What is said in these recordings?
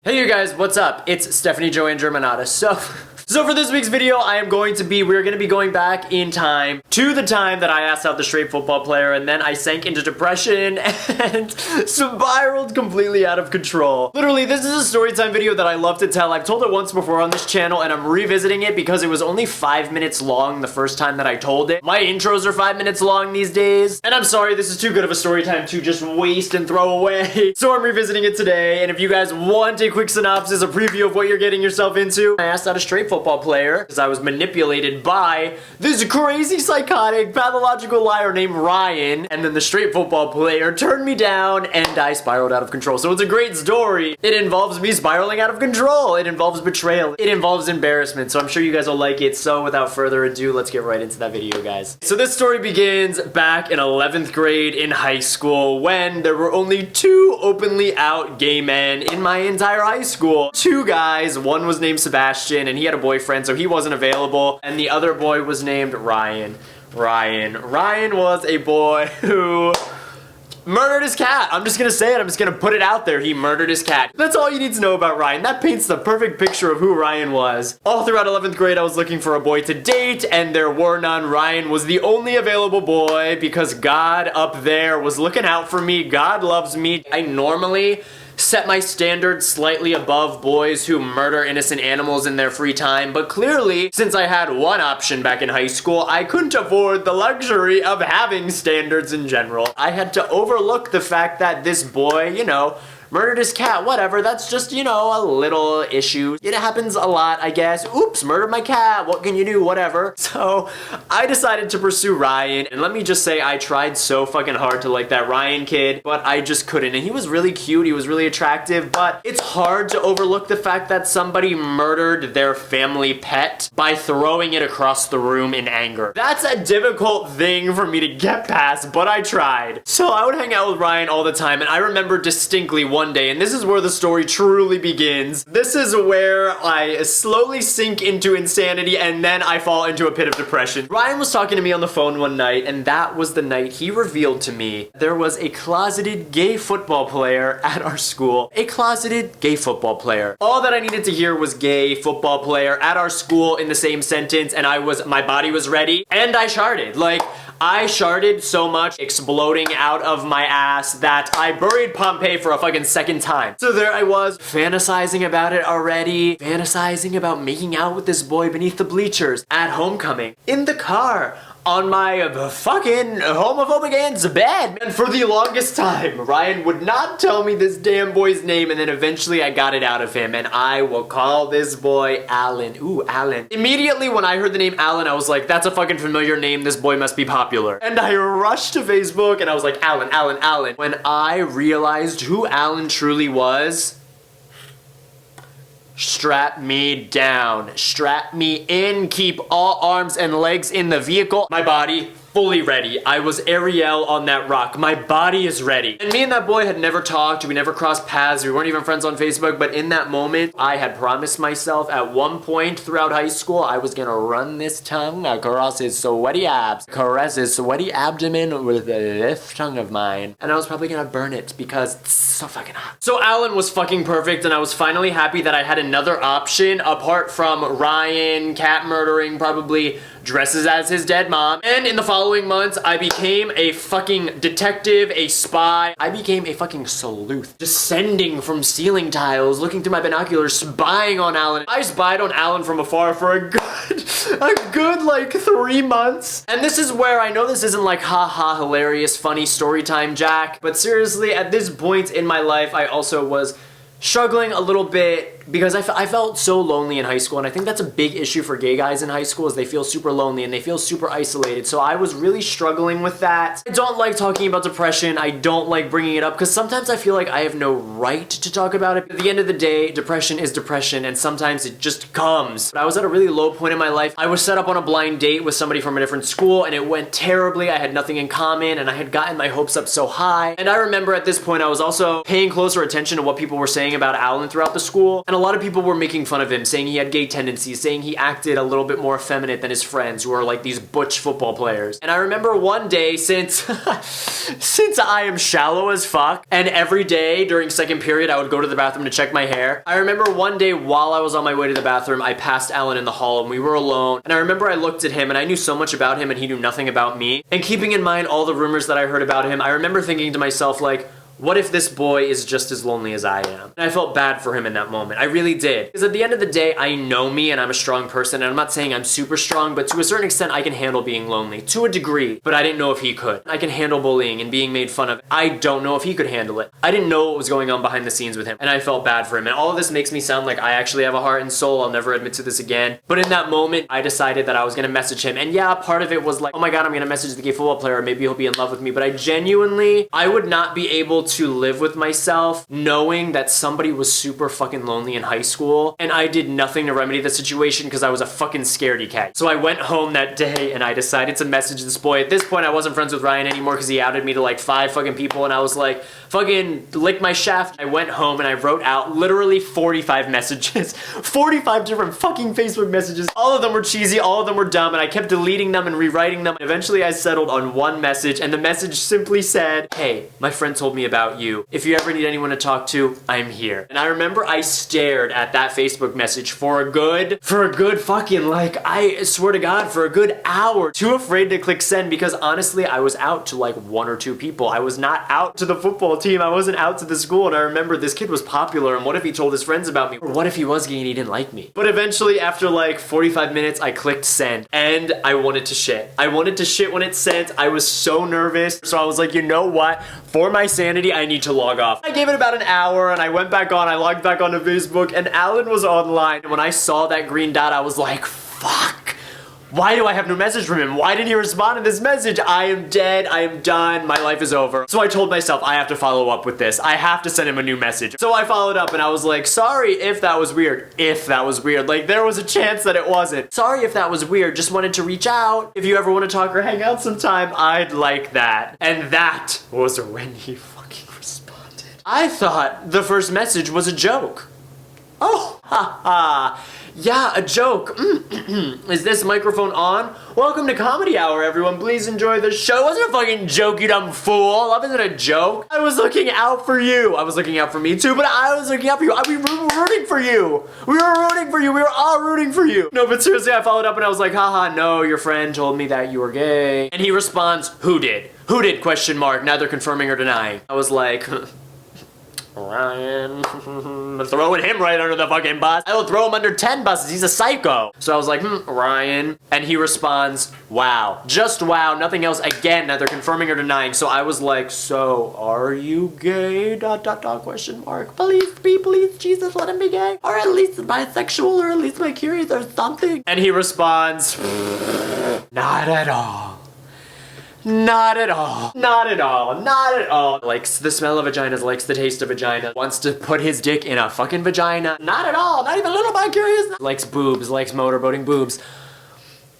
Hey you guys, what's up? It's Stephanie Joanne Germanata. So for this week's video, we're gonna be going back in time to the time that I asked out the straight football player and then I sank into depression and spiraled completely out of control. Literally, this is a story time video that I love to tell. I've told it once before on this channel and I'm revisiting it because it was only 5 minutes long the first time that I told it. My intros are 5 minutes long these days, and I'm sorry, this is too good of a story time to just waste and throw away. So I'm revisiting it today, and if you guys want a quick synopsis, a preview of what you're getting yourself into, I asked out a straight football player because I was manipulated by this crazy, psychotic, pathological liar named Ryan, and then the straight football player turned me down and I spiraled out of control. So it's a great story. It involves me spiraling out of control. It involves betrayal. It involves embarrassment. So I'm sure you guys will like it. So without further ado, let's get right into that video, guys. So this story begins back in 11th grade in high school when there were only 2 openly out gay men in my entire high school. 2 guys. One was named Sebastian and he had a boyfriend, so he wasn't available, and the other boy was named Ryan. Ryan was a boy who murdered his cat. I'm just gonna say it. I'm just gonna put it out there. He murdered his cat. That's all you need to know about Ryan. That paints the perfect picture of who Ryan was. All throughout 11th grade, I was looking for a boy to date, and there were none. Ryan was the only available boy because God up there was looking out for me. God loves me. I normally set my standards slightly above boys who murder innocent animals in their free time, but clearly, since I had one option back in high school, I couldn't afford the luxury of having standards in general. I had to overlook the fact that this boy, murdered his cat, whatever, that's just, a little issue. It happens a lot, I guess. Oops, murdered my cat, what can you do, whatever. So, I decided to pursue Ryan, and let me just say, I tried so fucking hard to like that Ryan kid, but I just couldn't, and he was really cute, he was really attractive, but it's hard to overlook the fact that somebody murdered their family pet by throwing it across the room in anger. That's a difficult thing for me to get past, but I tried. So I would hang out with Ryan all the time, and I remember distinctly one day, and this is where the story truly begins. This is where I slowly sink into insanity and then I fall into a pit of depression. Ryan was talking to me on the phone one night, and that was the night he revealed to me there was a closeted gay football player at our school. A closeted gay football player. All that I needed to hear was gay football player at our school in the same sentence, and my body was ready, and I sharded. I sharded so much, exploding out of my ass, that I buried Pompeii for a fucking second time. So there I was, fantasizing about it already, fantasizing about making out with this boy beneath the bleachers, at homecoming, in the car, on my fucking homophobic aunt's bed. And for the longest time, Ryan would not tell me this damn boy's name, and then eventually I got it out of him, and I will call this boy Alan. Ooh, Alan. Immediately when I heard the name Alan, I was like, that's a fucking familiar name, this boy must be popular. And I rushed to Facebook and I was like, Alan. When I realized who Alan truly was, strap me down, strap me in, keep all arms and legs in the vehicle. My body fully ready. I was Ariel on that rock. My body is ready. And me and that boy had never talked. We never crossed paths. We weren't even friends on Facebook. But in that moment, I had promised myself at one point throughout high school, I was gonna run this tongue across his sweaty abs, caress his sweaty abdomen with the left tongue of mine. And I was probably gonna burn it because it's so fucking hot. So Alan was fucking perfect, and I was finally happy that I had another option apart from Ryan, cat murdering, probably dresses as his dead mom. And in the following months, I became a fucking detective, a spy. I became a fucking sleuth. Descending from ceiling tiles, looking through my binoculars, spying on Alan. I spied on Alan from afar for a good like 3 months. And this is where I know this isn't like haha hilarious funny story time Jack, but seriously at this point in my life I also was struggling a little bit because I felt so lonely in high school, and I think that's a big issue for gay guys in high school is they feel super lonely and they feel super isolated. So I was really struggling with that. I don't like talking about depression. I don't like bringing it up because sometimes I feel like I have no right to talk about it. At the end of the day, depression is depression, and sometimes it just comes. But I was at a really low point in my life. I was set up on a blind date with somebody from a different school, and it went terribly. I had nothing in common, and I had gotten my hopes up so high. And I remember at this point I was also paying closer attention to what people were saying saying about Alan throughout the school, and a lot of people were making fun of him, saying he had gay tendencies, saying he acted a little bit more effeminate than his friends who are like these butch football players. And I remember one day, since I am shallow as fuck, and every day during second period I would go to the bathroom to check my hair, I remember one day while I was on my way to the bathroom, I passed Alan in the hall and we were alone, and I remember I looked at him and I knew so much about him and he knew nothing about me. And keeping in mind all the rumors that I heard about him, I remember thinking to myself, like, what if this boy is just as lonely as I am? And I felt bad for him in that moment. I really did. Because at the end of the day, I know me and I'm a strong person, and I'm not saying I'm super strong, but to a certain extent, I can handle being lonely. To a degree. But I didn't know if he could. I can handle bullying and being made fun of. I don't know if he could handle it. I didn't know what was going on behind the scenes with him, and I felt bad for him. And all of this makes me sound like I actually have a heart and soul. I'll never admit to this again. But in that moment, I decided that I was gonna message him. And yeah, part of it was like, oh my god, I'm gonna message the gay football player. Maybe he'll be in love with me. But I would not be able to live with myself knowing that somebody was super fucking lonely in high school, and I did nothing to remedy the situation because I was a fucking scaredy cat. So I went home that day and I decided to message this boy. At this point, I wasn't friends with Ryan anymore because he outed me to like 5 fucking people, and I was like, fucking lick my shaft. I went home and I wrote out literally 45 messages. 45 different fucking Facebook messages. All of them were cheesy, all of them were dumb, and I kept deleting them and rewriting them. Eventually I settled on one message, and the message simply said, hey, my friend told me about you. If you ever need anyone to talk to, I'm here. And I remember I stared at that Facebook message for a good fucking, like, I swear to God, for a good hour. Too afraid to click send because honestly, I was out to like 1 or 2 people. I was not out to the football team. I wasn't out to the school, and I remember this kid was popular, and what if he told his friends about me? Or what if he was gay and he didn't like me? But eventually, after like 45 minutes, I clicked send, and I wanted to shit. I wanted to shit when it sent. I was so nervous, so I was like, you know what? For my sanity, I need to log off. I gave it about an hour, and I went back on. I logged back onto Facebook, and Alan was online. And when I saw that green dot, I was like, fuck. Why do I have no message from him? Why didn't he respond to this message? I am dead. I am done. My life is over. So I told myself, I have to follow up with this. I have to send him a new message. So I followed up and I was like, sorry if that was weird. If that was weird. Like, there was a chance that it wasn't. Sorry if that was weird. Just wanted to reach out. If you ever want to talk or hang out sometime, I'd like that. And that was when he fucking responded. I thought the first message was a joke. Oh, haha. Yeah, a joke. Is this microphone on? Welcome to Comedy Hour, everyone. Please enjoy the show. It wasn't a fucking joke, you dumb fool. That wasn't a joke. I was looking out for you. I was looking out for me too, but I was looking out for you. We were rooting for you. We were rooting for you. We were all rooting for you. No, but seriously, I followed up and I was like, haha, no, your friend told me that you were gay. And he responds, who did? Who did? Question mark. Neither confirming or denying. I was like, Ryan. Throwing him right under the fucking bus. I will throw him under 10 buses. He's a psycho. So I was like, Ryan. And he responds, wow. Just wow. Nothing else. Again, neither confirming or denying. So I was like, so are you gay? ... Question mark. Please, Jesus, let him be gay. Or at least bisexual, or at least bi-curious or something. And he responds, not at all. Not at all. Not at all. Not at all. Likes the smell of vaginas, likes the taste of vagina, wants to put his dick in a fucking vagina. Not at all. Not even a little bit curious. Likes boobs, likes motorboating boobs.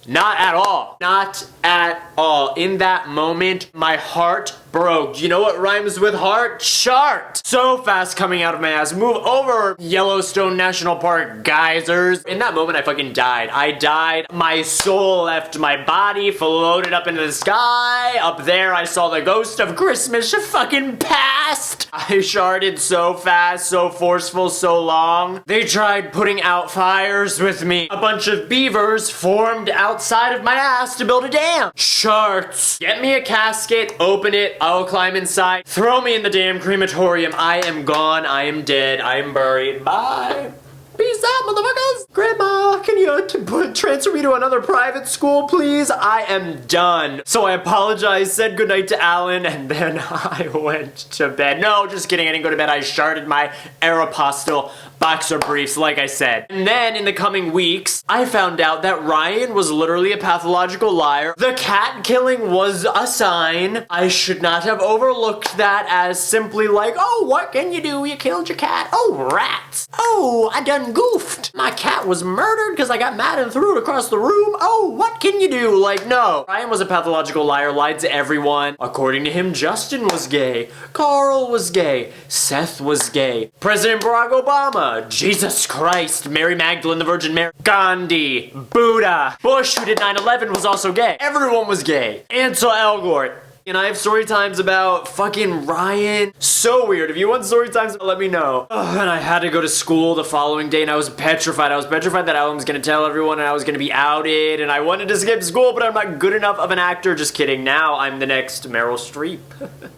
Not at all. Not at all. In that moment, my heart broke. Do you know what rhymes with heart? Chart. So fast coming out of my ass. Move over, Yellowstone National Park geysers. In that moment, I fucking died. I died. My soul left my body, floated up into the sky. Up there, I saw the ghost of Christmas fucking past. I sharded so fast, so forceful, so long. They tried putting out fires with me. A bunch of beavers formed outside of my ass to build a dam. Charts. Get me a casket, open it, I'll climb inside, throw me in the damn crematorium. I am gone, I am dead, I am buried. Bye. Peace out, motherfuckers. Grandma, can you transfer me to another private school, please? I am done. So I apologized, said goodnight to Alan, and then I went to bed. No, just kidding, I didn't go to bed. I sharded my Aeropostale boxer briefs, like I said. And then in the coming weeks, I found out that Ryan was literally a pathological liar. The cat killing was a sign. I should not have overlooked that as simply like, oh, what can you do? You killed your cat. Oh, rats. Oh, I done goofed. My cat was murdered because I got mad and threw it across the room. Oh, what can you do? Like, no. Ryan was a pathological liar, lied to everyone. According to him, Justin was gay. Carl was gay. Seth was gay. President Barack Obama. Jesus Christ. Mary Magdalene, the Virgin Mary. Gandhi. Buddha. Bush, who did 9/11, was also gay. Everyone was gay. Ansel Elgort. And I have story times about fucking Ryan. So weird. If you want story times, let me know. Ugh, and I had to go to school the following day and I was petrified. I was petrified that Alan was gonna tell everyone and I was gonna be outed and I wanted to skip school, but I'm not good enough of an actor. Just kidding. Now I'm the next Meryl Streep.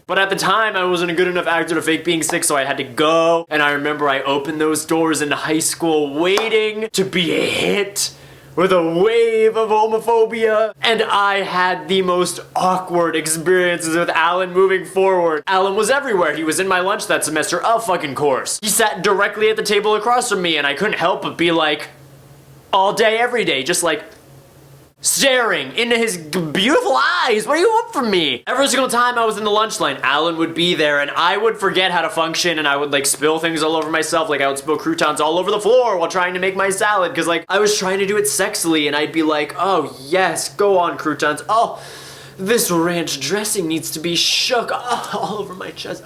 But at the time, I wasn't a good enough actor to fake being sick, so I had to go. And I remember I opened those doors in high school waiting to be a hit with a wave of homophobia. And I had the most awkward experiences with Alan moving forward. Alan was everywhere. He was in my lunch that semester, of fucking course. He sat directly at the table across from me and I couldn't help but be like, all day, every day, just like, staring into his beautiful eyes. What do you want from me? Every single time I was in the lunch line, Alan would be there and I would forget how to function and I would like spill things all over myself. Like I would spill croutons all over the floor while trying to make my salad because like I was trying to do it sexily and I'd be like, oh yes, go on croutons. Oh, this ranch dressing needs to be shook all over my chest.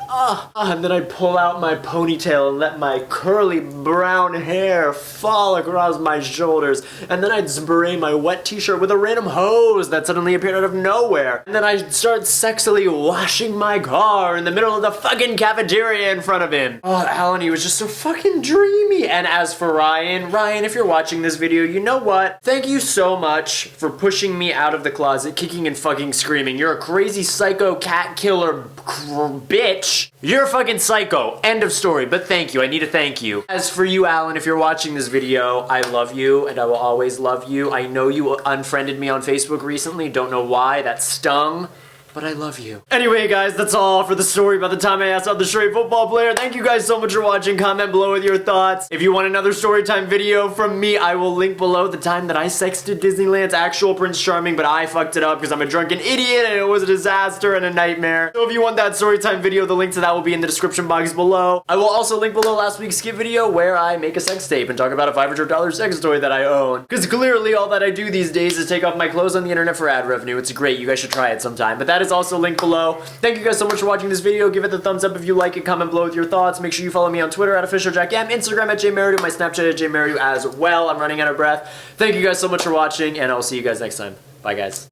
And then I'd pull out my ponytail and let my curly brown hair fall across my shoulders. And then I'd spray my wet t-shirt with a random hose that suddenly appeared out of nowhere. And then I'd start sexily washing my car in the middle of the fucking cafeteria in front of him. Oh, Alan, he was just so fucking dreamy. And as for Ryan, if you're watching this video, you know what? Thank you so much for pushing me out of the closet, kicking and fucking screaming. You're a crazy psycho cat killer bitch. You're a fucking psycho. End of story. But thank you. I need to thank you. As for you, Alan, if you're watching this video, I love you and I will always love you. I know you unfriended me on Facebook recently. Don't know why. That stung. But I love you. Anyway, guys, that's all for the story about the time I asked out the straight football player. Thank you guys so much for watching. Comment below with your thoughts. If you want another story time video from me, I will link below the time that I sexted Disneyland's actual Prince Charming, but I fucked it up because I'm a drunken idiot and it was a disaster and a nightmare. So if you want that story time video, the link to that will be in the description box below. I will also link below last week's skip video where I make a sex tape and talk about a $500 sex toy that I own. Because clearly all that I do these days is take off my clothes on the internet for ad revenue. It's great. You guys should try it sometime. But that is also linked below. Thank you guys so much for watching this video. Give it the thumbs up if you like it. Comment below with your thoughts. Make sure you follow me on Twitter at officialjackm, Instagram at jmerridew, my Snapchat at jmerridew as well. I'm running out of breath. Thank you guys so much for watching, and I'll see you guys next time. Bye, guys.